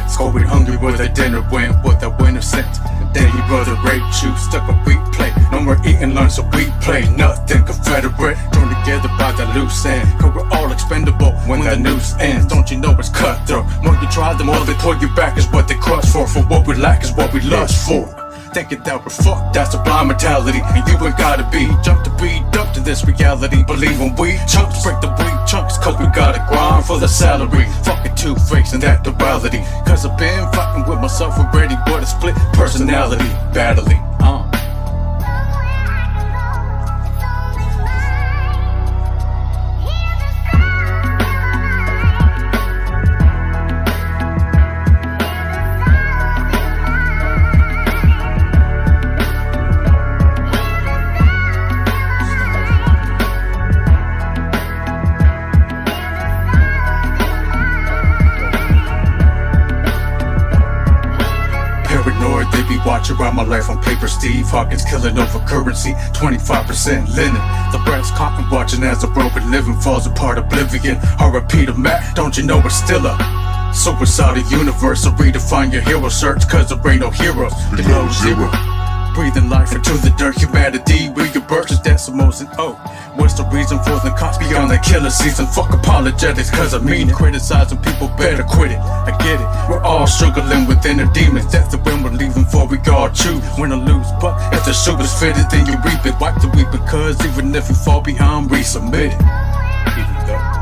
sense. Going hungry where the dinner went, what that winter sent. Daddy brother raped you, stuck a weak plate. No more eating lunch, so we play nothing Confederate. Thrown together by the loose end, cause we're all expendable when the noose ends. Don't you know it's cutthroat? More you try, the more they pull you back is what they crush for. For what we lack is what we lust for. Thinking that we're fucked, that's a blind mentality. And you ain't gotta be jumped to be dumped in this reality. Believe when we chunks break the weak chunks, cause we gotta grind for the salary. Fucking two-face and that duality. Cause I've been fighting with myself already, but a split personality battling. They be watching around my life on paper. Steve Hawkins killing over currency, 25% linen. The brass cotton watching as the broken living falls apart, oblivion. R.I.P. to Matt, don't you know it's still a suicidal universe? So redefine your hero search, cause there ain't no heroes below zero. Breathing life into the dirt, humanity rebirth is decimals and what's the reason for the cops beyond the killer season? Fuck apologetics, cause I mean it. Criticizing people, better quit it. I get it, we're all struggling with inner demons. That's the when we're leaving for we all choose, win or lose. But if the shoe is fitted, then you reap it. Wipe the weeping, cause even if you fall behind, resubmit it. Even though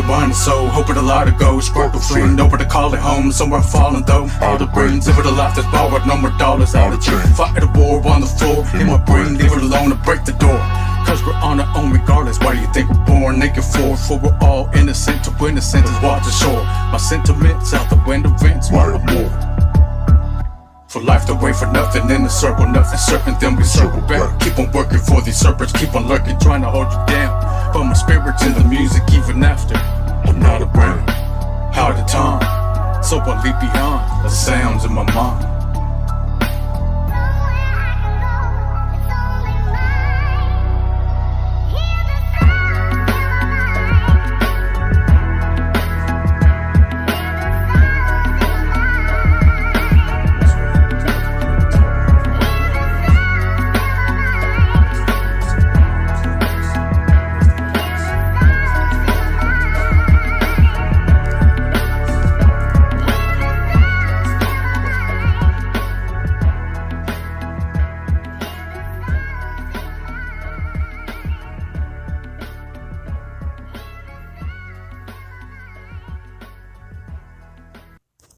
mind and soul, hoping a lot of gold. Struggle friend, over to call it home. Somewhere falling though, all the brains, live it a life that's borrowed. No more dollars out of chain. Fight a war on the floor, in my brain, leave it alone to break the door. Cause we're on our own regardless. Why do you think we're born naked for we're all innocent to innocent is watch ashore. My sentiments out the window vents, why more? For life to wait for nothing in the circle, nothing certain, then we circle back. Keep on working for these serpents, keep on lurking, trying to hold you down. But my spirit's in the music even after I'm not around. How the time, so I leave behind the sounds in my mind.